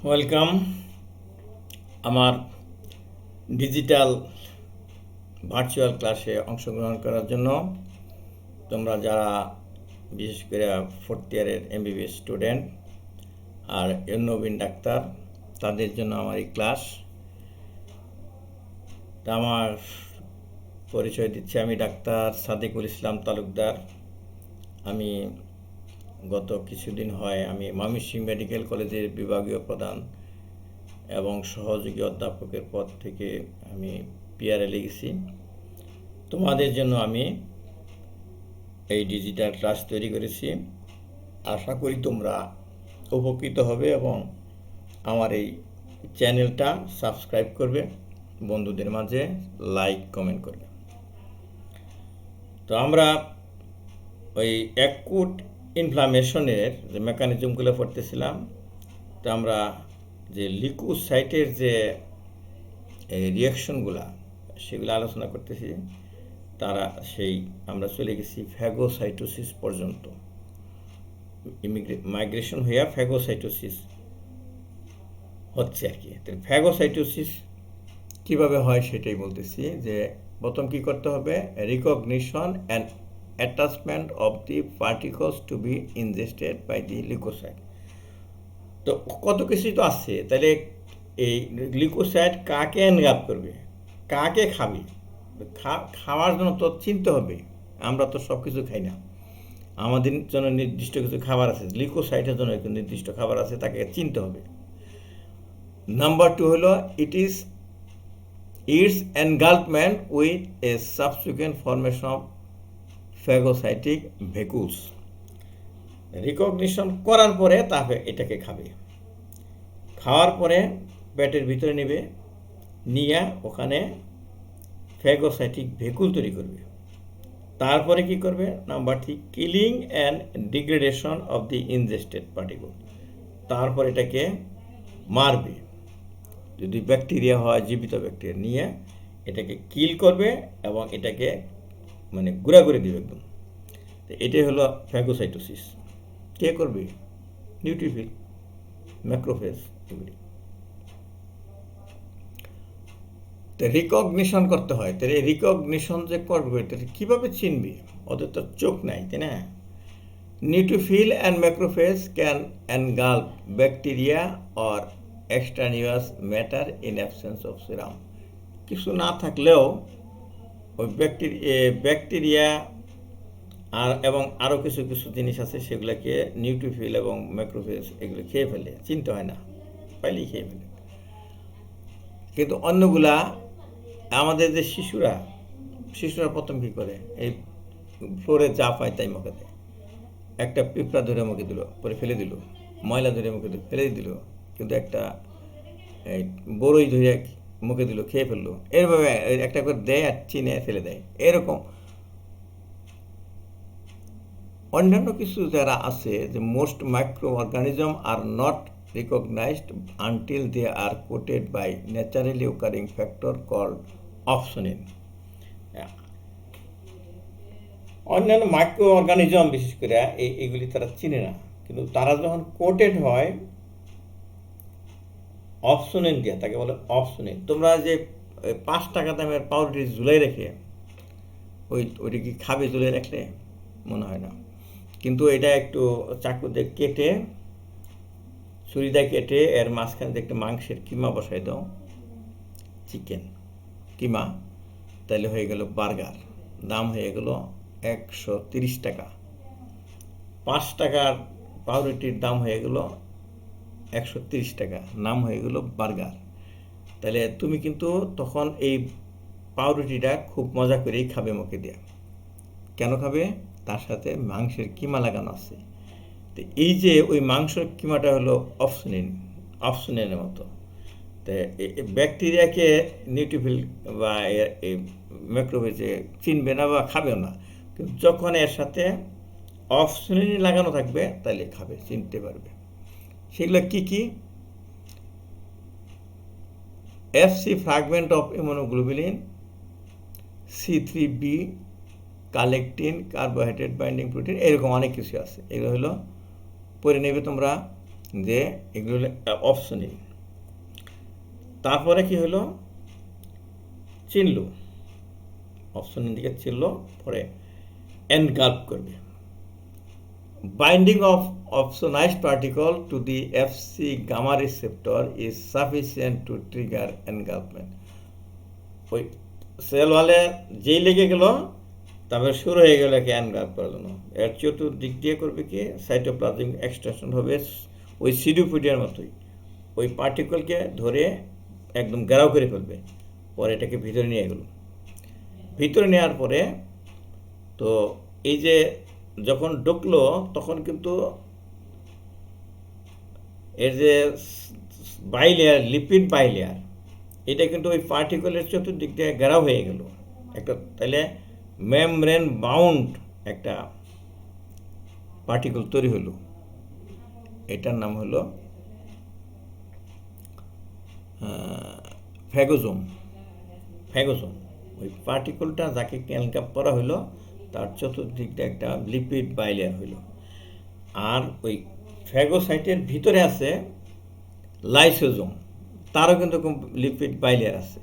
Welcome আমার digital virtual ক্লাসে অংশগ্রহণ করার জন্য। তোমরা যারা বিশেষ করে ফোর্থ ইয়ারের এমবিবিএস স্টুডেন্ট আর নবীন ডাক্তার, তাদের জন্য আমার এই ক্লাস। আমার পরিচয় দিচ্ছি, আমি ডাক্তার সাদেকুল ইসলাম তালুকদার। আমি গত কিছুদিন হয় আমি ময়মনসিংহ মেডিকেল কলেজের বিভাগীয় প্রধান এবং সহযোগী অধ্যাপকের পদ থেকে আমি পিআরএ লিখেছি। তোমাদের জন্য আমি এই ডিজিটাল ক্লাস তৈরি করেছি। আশা করি তোমরা উপকৃত হবে এবং আমার এই চ্যানেলটা সাবস্ক্রাইব করবে, বন্ধুদের মাঝে লাইক কমেন্ট করবে। তো আমরা ওই অ্যাকুট ইনফ্লামেশনের যে মেকানিজমগুলো পড়তেছিলাম, তো আমরা যে লিউকোসাইটের যে রিয়াকশনগুলা সেগুলো আলোচনা করতেছি। আমরা চলে গেছি ফ্যাগোসাইটোসিস পর্যন্ত। মাইগ্রেশন হইয়া ফ্যাগোসাইটোসিস হচ্ছে আর কি। ফ্যাগোসাইটোসিস কীভাবে হয় সেটাই বলতেছি। যে প্রথম কি করতে হবে, recognition and attachment of the particles to be ingested by the leukocyte. তো কত কিছুই তো আছে। তাহলে এই লিউকোসাইট কাকে এনগ্রাফ করবে, কাকে খাবে, খাওয়ার জন্য তো চিনতে হবে। আমরা তো সব কিছু খাই না, আমাদের জন্য নির্দিষ্ট কিছু খাবার আছে। লিউকোসাইটের জন্য একটু নির্দিষ্ট খাবার আছে, তাকে চিনতে হবে। নাম্বার 2 হলো it's engulfment with a subsequent formation of phagocytic vacuoles. Recognition করার পরে তাকে এটাকে খাবে। খাওয়ার পরে পেটের ভিতরে নেবে, নিয়ে ওখানে ফ্যাগোসাইটিক ভেকুল তৈরি করবে। তারপরে কি করবে, number 3, killing and degradation of the ingested particle. তারপর এটাকে মারবে। যদি ব্যাকটেরিয়া হয়, জীবিত ব্যাকটেরিয়া নিয়ে এটাকে কিল করবে এবং এটাকে মানে গুঁড়া করে দিবে একদম। তো এটাই হলো ফ্যাগোসাইটোসিস। কে করবে? নিউট্রিফিল, ম্যাক্রোফেজ, এগুলি। তো রিকগনিশন করতে হয়। তাহলে এই রিকগনিশন যে করবে, তাহলে কীভাবে চিনবে? ওদের তো চোখ নাই, তাই না? Neutrophil and macrophage can engulf bacteria or extraneous matter in absence of serum. কিছু না থাকলেও ওই ব্যাকটেরিয়া এবং আরও কিছু কিছু জিনিস আছে, সেগুলোকে নিউট্রিফিল এবং ম্যাক্রোফেজ এগুলো খেয়ে ফেলে, চিনতে হয় না, পাইলেই খেয়ে ফেলে। কিন্তু অন্যগুলা আমাদের যে শিশুরা প্রথম কী করে, এই ফ্লোরে যা পায় তাই মুখে দেয়। একটা পিঁপড়া ধরে মুখে দিল, পরে ফেলে দিল, ময়লা ধরে মুখে দিল, ফেলে দিল। কিন্তু একটা বড়ই ধরে মুখে দিল, খেয়ে ফেললো। এরভাবে একটা করে দেয় আর চিনে ফেলে দেয়। এরকম অন্যান্য কিছু যারা আছে, যে most microorganism are not recognized until they are coated by naturally occurring factor called opsonin. অন্যান্য মাইক্রো অর্গানিজম বিশেষ করে এইগুলি তারা চিনে না, কিন্তু তারা যখন কোটেড হয় অপসোনিন দিয়ে, তাকে বলে অপসোনিন। তোমরা যে 5 টাকা দামের পাউরুটি ঝুলাই রেখে ওইটা কি খাবে ঝুলাই রাখলে? মনে হয় না। কিন্তু এটা একটু চাকু দিয়ে কেটে, ছুরি দিয়ে কেটে এর মাঝখানে দিয়ে একটা মাংসের কিমা বসাই দাও, চিকেন কিমা, তাহলে হয়ে গেল বার্গার। দাম হয়ে গেল 130 টাকা। 5 টাকার পাউরুটির দাম হয়ে গেল 130 টাকা, নাম হয়ে গেল বার্গার। তাহলে তুমি কিন্তু তখন এই পাউরুটিটা খুব মজা করেই খাবে মুখে দিয়ে। কেন খাবে? তার সাথে মাংসের কিমা লাগানো আছে। তো এই যে ওই মাংসের কিমাটা হলো অপশনের মতো। তো ব্যাকটেরিয়াকে নিউট্রিফিল বা ম্যাক্রোভেজে চিনবে না বা খাবেও না, কিন্তু যখন এর সাথে অপশনিন লাগানো থাকবে তাহলে খাবে, চিনতে পারবে। সেগুলো কি কি? FC fragment of immunoglobulin, C3b, collectin, carbohydrate binding protein, এরকম অনেক কিছু আছে। এগুলো হলো পড়ে নেবে তোমরা। যে এগুলো হলো অপশনিল। তারপরে কি হলো, চিনলো, অপশনের দিকে চিনলো, পরে এনগাল্প করবে। Binding of opsonized particle to the Fc gamma receptor is sufficient to trigger engulfment. ওই সেল ওয়ালে যেই লেগে গেল, তারপরে শুরু হয়ে গেল কি এনগাল্প করার জন্য। এর চতুর্দিক দিয়ে করবে কি সাইটোপ্লাজমিক এক্সটেনশন হবে, ওই সিডিওপিডিয়ার মতোই ওই পার্টিকলকে ধরে একদম ঘেরাও করে ফেলবে। পরে এটাকে ভিতরে নিয়ে গেল। ভিতরে নেওয়ার পরে তো এই যে যখন ঢুকলো তখন কিন্তু এর যে বাইলেয়ার, লিপিড বাইলেয়ার, এটা কিন্তু ওই পার্টিকলের চতুর্দিক দিয়ে ঘেরাও হয়ে গেল একটা, তাহলে মেমব্রেন বাউন্ড একটা পার্টিকল তৈরি হলো। এটার নাম হলো ফ্যাগোজোম। ফ্যাগোজোম ওই পার্টিকলটা যাকে ক্যালকাপ করা হলো তার চতুর্দিকটা একটা লিপিড বাইলেয়ার হইল। আর ওই ফ্যাগোসাইটের ভিতরে আছে লাইসোজোম, তারও কিন্তু লিপিড বাইলেয়ার আছে,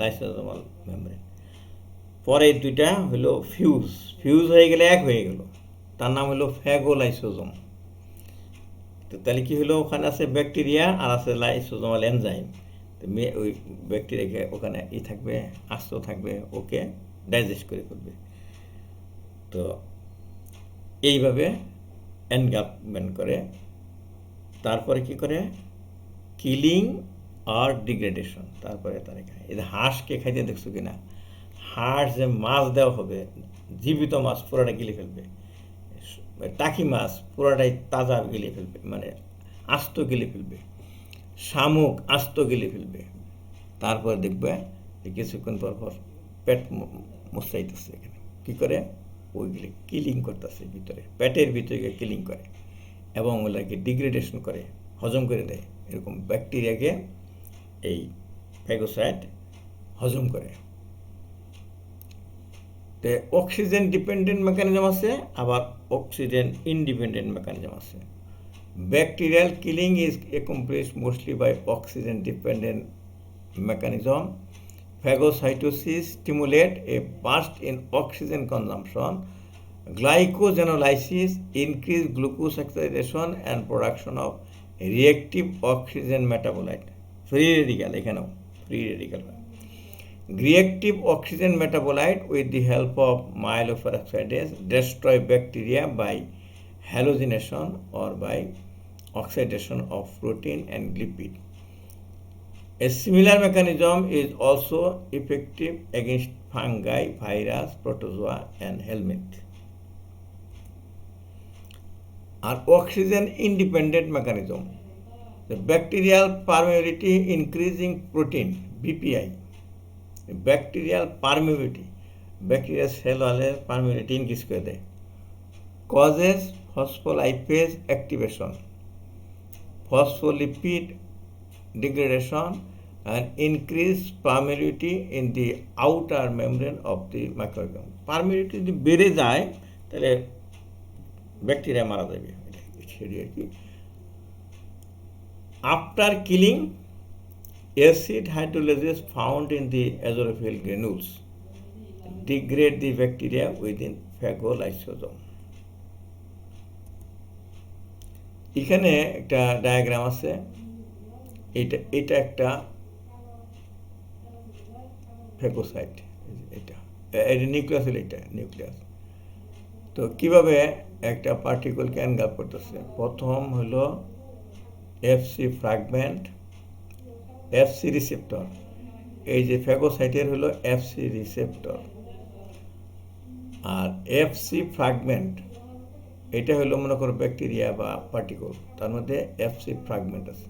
লাইসোজোমাল মেমব্রেন। পরে দুইটা হলো ফিউজ, ফিউজ হয়ে গেলে এক হয়ে গেল, তার নাম হলো ফ্যাগোলাইসোজোম। তো তাহলে কি হলো, ওখানে আছে ব্যাকটেরিয়া আর আছে লাইসোজোমাল এনজাইম। ওই ব্যাকটেরিয়াকে ওখানে থাকবে, আস্ত থাকবে, ওকে ডাইজেস্ট করে ফেলবে। তো এইভাবে এনগালপমেন্ট করে। তারপরে কি করে, কিলিং আর ডিগ্রেডেশন। তারপরে তারা খায়। এই হাঁসকে খাইতে দেখছো কিনা, হাঁস যে মাছ দেওয়া হবে, জীবিত মাছ পুরোটা গিলে ফেলবে, টাকি মাছ পুরোটাই তাজা গিলে ফেলবে, মানে আস্ত গিলে ফেলবে, শামুক আস্ত গিলে ফেলবে। তারপর দেখবে কিছুক্ষণ পর পর পেট মুছাইতেছে, এখানে কী করে, ওইগুলি কিলিং করতেছে ভিতরে, পেটের ভিতরে কিলিং করে এবং ওগুলোকে ডিগ্রেডেশন করে, হজম করে দেয়। এরকম ব্যাকটেরিয়াকে এই ফ্যাগোসাইট হজম করে। তো অক্সিজেন ডিপেন্ডেন্ট মেকানিজম আছে, আবার অক্সিজেন ইন্ডিপেন্ডেন্ট মেকানিজম আছে। Bacterial killing is accomplished mostly by oxygen dependent mechanism. Phagocytosis stimulate a burst in oxygen consumption. Glycogenolysis increase glucose oxidation and production of reactive oxygen metabolite. Free radical, এখানেও free radical। Reactive oxygen metabolite with the help of myeloperoxidase destroy bacteria by halogenation or by oxidation of protein and lipid. A similar mechanism is also effective against fungi, virus, protozoa and helminth. An oxygen independent mechanism, the bacterial permeability increasing protein BPI, bacterial permeability, bacterial cell wall permeability increase করে দেয়, causes phospholipase activation, phospholipid degradation and increased permeability in the outer membrane of the microorganism. Permeability যদি বেড়ে যায় তাহলে bacteria মারা যাবে, সেটি আর কি। After killing, acid hydrolysis found in the azorophyll granules degrade the bacteria within phagolysosome. এখানে একটা ডায়াগ্রাম আছে, এটা একটা ফ্যাগোসাইট, এটা নিউক্লিয়াস হলো, এটা নিউক্লিয়াস। তো কিভাবে একটা পার্টিকলকে এনগাল্প করতেছে, প্রথম হলো এফসি ফ্র্যাগমেন্ট, এফসি রিসেপ্টর। এই যে ফ্যাগোসাইটের হলো এফসি রিসেপ্টর, আর এফসি ফ্র্যাগমেন্ট এটা হলো মনে করো ব্যাকটেরিয়া বা পার্টিকল, তার মধ্যে এফসি ফ্র্যাগমেন্ট আছে।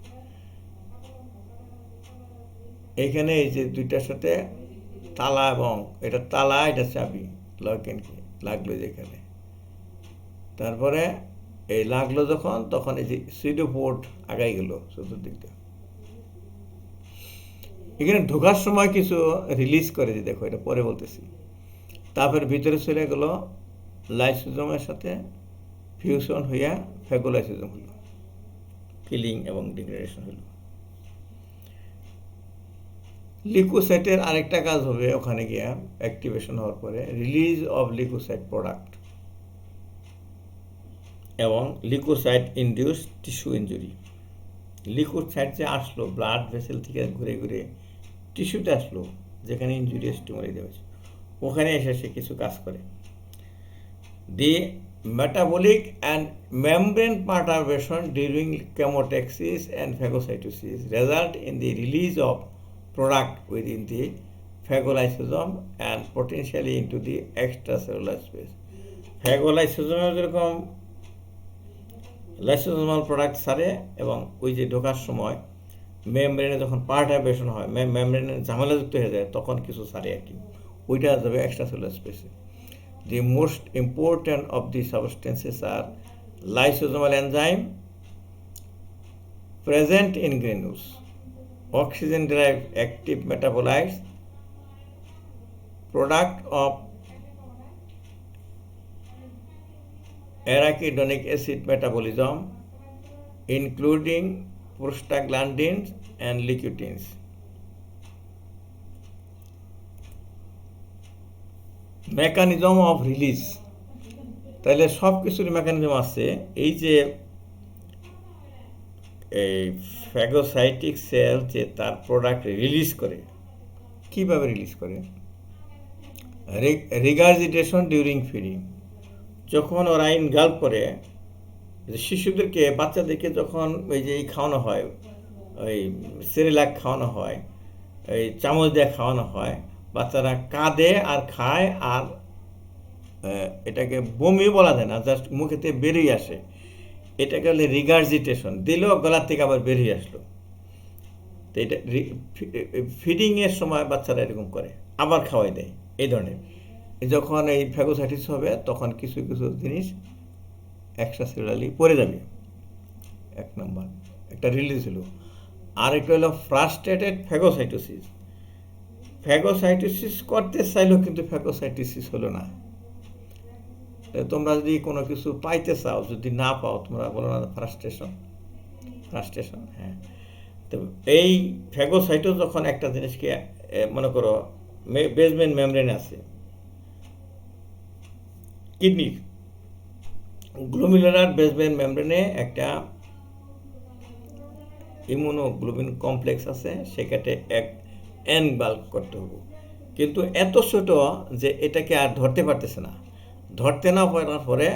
এইখানে এই যে দুইটার সাথে তালা, এবং এটা তালা, এটা চাবি, লাগলো যেখানে। তারপরে এই লাগলো যখন, তখন এই যে সিডোপোড আগাই গেল চতুর্দিকটা। এখানে ঢোকার সময় কিছু রিলিজ করে, যে দেখো এটা পরে বলতেছি। তারপরে ভিতরে চলে গেল, লাইসোজোমের সাথে ফিউশন হইয়া ফ্যাগোলাইসোজোম হলো। কিলিং এবং ডিগ্রেডেশন হলো। লিকোসাইটের আরেকটা কাজ হবে ওখানে গিয়া অ্যাক্টিভেশন হওয়ার পরে রিলিজ অফ লিকোসাইট প্রোডাক্ট এবং leucocyte induce tissue injury. Leucocyte যে আসলো ব্লাড ভেসেল থেকে ঘুরে ঘুরে টিস্যুতে আসলো, যেখানে ইনজুরিয়াস টিউমার হয়েছে ওখানে এসে সে কিছু কাজ করে। দি metabolic and membrane perturbation during chemotaxis and phagocytosis result in the release of product within the phagolysosome and potentially into the extracellular space. phagolysosome যেরকম লাইসোজোমাল প্রোডাক্ট ছাড়ে এবং ওই যে ঢোকার সময় মেমব্রেনে যখন পার্টারবেশন হয়, মেমব্রেনের ঝামেলাযুক্ত হয়ে যায় তখন কিছু ছাড়ে আর কি, ওইটা যাবে এক্সট্রাসেলুলার স্পেসে। The most important of these substances are lysosomal enzyme present in granules, oxygen-derived active metabolites, product of arachidonic acid metabolism, including prostaglandins and lecithins. Mechanism of release, তাহলে সব কিছুর মেকানিজম আছে। এই যে এই ফ্যাগোসাইটিক সেল যে তার প্রোডাক্ট রিলিজ করে, কিভাবে রিলিজ করে? রিগার্জিটেশন ডিউরিং ফিডিং, যখন ওরা ইনগাল্প করে, শিশুদেরকে বাচ্চাদেরকে যখন ওই যে খাওয়ানো হয়, ওই সেরেলাক খাওয়ানো হয়, এই চামচ দিয়ে খাওয়ানো হয়, বাচ্চারা কাঁদে আর খায়, আর এটাকে বমি বলা যায় না, জাস্ট মুখেতে বেরিয়ে আসে, এটাকে বলে রিগার্জিটেশন। দিলেও গলার থেকে আবার বেরিয়ে আসলো। তো এটা ফিডিংয়ের সময় বাচ্চারা এরকম করে, আবার খাওয়াই দেয়, এই ধরনের। যখন এই ফ্যাগোসাইটিস হবে তখন কিছু কিছু জিনিস এক্সট্রাসেলুলারলি পড়ে যাবে, এক নম্বর একটা রিলিজ হলো। আর একটা হলো ফ্রাস্ট্রেটেড ফ্যাগোসাইটোসিস। ফ্যাগোসাইটোসিস করতে চাইলেও কিন্তু ফ্যাগোসাইটোসিস হলো না। তোমরা যদি কোনো কিছু পাইতে চাও, যদি না পাও, তোমরা বলো না ফ্রাস্ট্রেশন, ফ্রাস্ট্রেশন। হ্যাঁ, তো এই ফ্যাগোসাইটো যখন একটা জিনিসকে মনে করো বেসমেন্ট মেমব্রেন আছে কিডনির, গ্লোমেরুলার বেসমেন্ট মেমব্রেনে একটা ইমিউনোগ্লোবিন কমপ্লেক্স আছে, সেটাকে এক এনবাল্ক করতে হবে, কিন্তু এত ছোট যে এটাকে আর ধরতে পারতেছে না। ধরতে না পারার পরে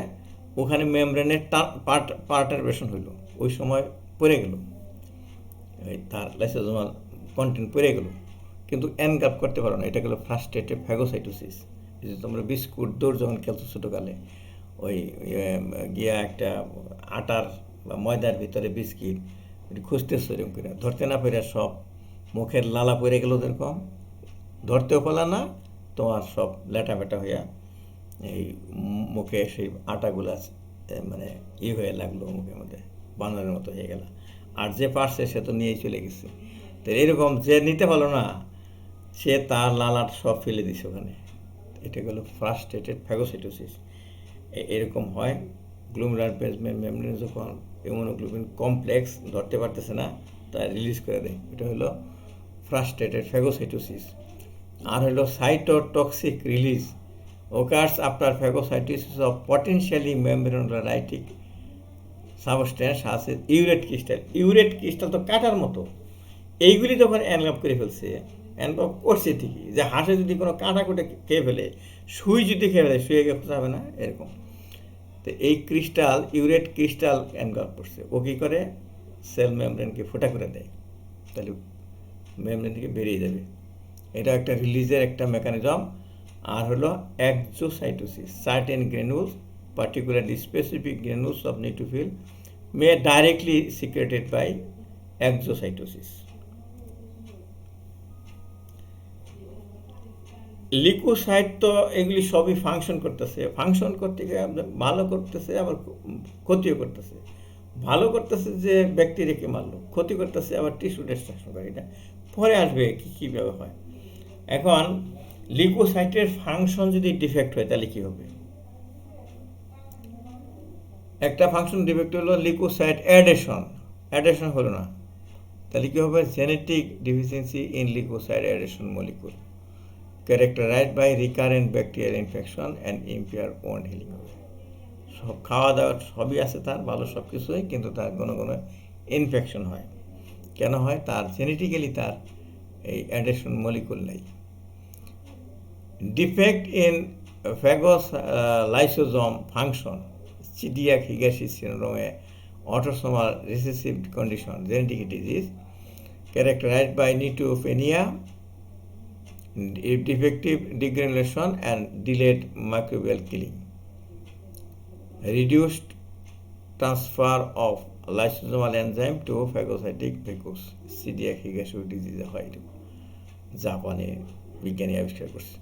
ওখানে মেমব্রেনের পার্টারবেশন হইল, ওই সময় পড়ে গেল, তার লাইসোজোমাল কন্টেন্ট পড়ে গেল, কিন্তু এনগাপ করতে পারো না। এটা গেল ফ্রাস্ট্রেটেড ফ্যাগোসাইটোসিস। এই যে তোমরা বিস্কুট দৌড় যখন খেলছো ছোটোকালে, ওই গিয়া একটা আটার বা ময়দার ভিতরে বিস্কিট খুঁজতেছো, এরকম করে ধরতে না পেরে সব মুখের লালা পড়ে গেল, এরকম ধরতেও পারলা না, তোমার সব লেটা বেটা হইয়া এই মুখে সেই আটাগুলা মানে হয়ে লাগলো, মুখের মধ্যে বানরের মতো হয়ে গেল। আর যে পারছে সে তো নিয়েই চলে গেছে। তো এরকম যে নিতে পারলো না, সে তার লালাট সব ফেলে দিছে ওখানে। এটা গেল ফ্রাস্ট্রেটেড ফ্যাগোসাইটোসিস। এরকম হয় গ্লোমেরুলার বেসমেন্ট মেমব্রেন যখন ইমিউনোগ্লোবিন কমপ্লেক্স ধরতে পারতেছে না, তা রিলিজ করে দেয়। এটা হলো ফ্রাস্ট্রেটেড ফ্যাগোসাইটোসিস। আর হলো cytotoxic release occurs after phagocytosis of potentially membranolytic substance আছে ইউরেট ক্রিস্টাল। ইউরেট ক্রিস্টাল তো কাটার মতো, এইগুলি যখন অ্যানগাপ করে ফেলছে, অ্যানগাপ করছে ঠিকই, যে হাঁসে যদি কোনো কাঁটা কুটে খেয়ে ফেলে, সুই যদি খেয়ে ফেলে, শুয়ে গিয়ে খোঁজা হবে না, এরকম। তো এই ক্রিস্টাল, ইউরেট ক্রিস্টাল অ্যানগাপ করছে, ও কী করে সেল মেমব্রেনকে ফোটা করে দেয়, তাহলে মেমব্রেন থেকে বেরিয়ে যাবে। এটা একটা রিলিজের একটা মেকানিজম। আর হলো exocytosis, certain granules, particularly specific granules of neutrophil may directly secreted by exocytosis. Leucocyte তো এগুলি সবই ফাংশন করতেছে, ফাংশন করতে গিয়ে ভালো করতেছে, আবার ক্ষতিও করতেছে। ভালো করতেছে যে ব্যাকটেরিয়াকে মারলো, ক্ষতি করতেছে আবার টিস্যু ডিস্ট্রাকশন করে। এটা পরে আসবে কীভাবে হয়। এখন লিকোসাইটের ফাংশন যদি ডিফেক্ট হয় তাহলে কী হবে? একটা ফাংশন ডিফেক্ট হলো লিকোসাইট অ্যাডেশন, অ্যাডেশন হলো না, তাহলে কী হবে? Genetic deficiency in leukocyte adhesion molecule characterized by recurrent bacterial infection and impair wound healing হবে। সব খাওয়া দাওয়ার সবই আছে তার, ভালো সব কিছুই, কিন্তু তার কোনো কোনো ইনফেকশন হয়। কেন হয়? তার জেনেটিক্যালি তার এই অ্যাডেশন মলিকুল নেই। Defect in phagolysosome function Chediak Higashi সিন্ড্রোমে autosomal recessive condition, genetic disease characterized by neutropenia, defective degranulation and delayed microbial killing, reduced transfer of lysosomal enzyme to phagocytic vacuoles, celiac higashi disease হয়, জাপানে বিজ্ঞানী আবিষ্কার করছে।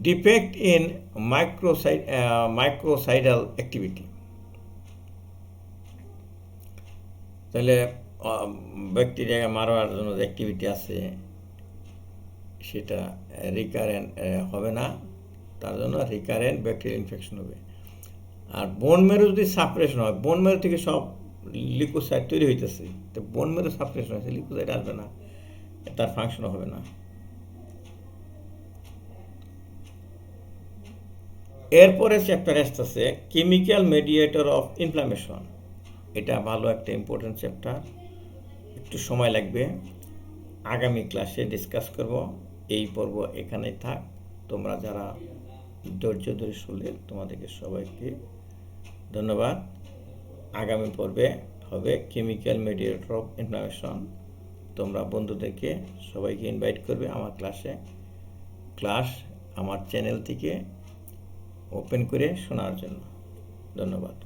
Defect in মাইক্রোসাইডাল activity, তাহলে bacteria মারার জন্য যে অ্যাক্টিভিটি আছে সেটা রিকারেন্ট হবে না, তার জন্য রিকারেন্ট ব্যাকটেরিয়াল ইনফেকশন হবে। আর বোন মেরু যদি সাপ্রেশন হয়, বোন মেরু থেকে সব লিউকোসাইট তৈরি হইতেছে, তো বোন মেরু সাপ্রেশন হয়েছে, লিউকোসাইট আসবে না, তার ফাংশনও হবে না। এরপরে চ্যাপ্টার আসতেছে কেমিক্যাল মেডিয়েটর অফ ইনফ্লামেশন। এটা ভালো একটা ইম্পর্টেন্ট চ্যাপ্টার, একটু সময় লাগবে, আগামী ক্লাসে ডিসকাস করব। এই পর্ব এখানেই থাক। তোমরা যারা ধৈর্য ধরে শুনলে তোমাদেরকে সবাইকে ধন্যবাদ। আগামী পর্বে হবে কেমিক্যাল মেডিয়েটর অফ ইনফ্লামেশন। তোমরা বন্ধুদেরকে সবাইকে ইনভাইট করবে আমার ক্লাস আমার চ্যানেল থেকে ওপেন করে শোনার জন্য। ধন্যবাদ।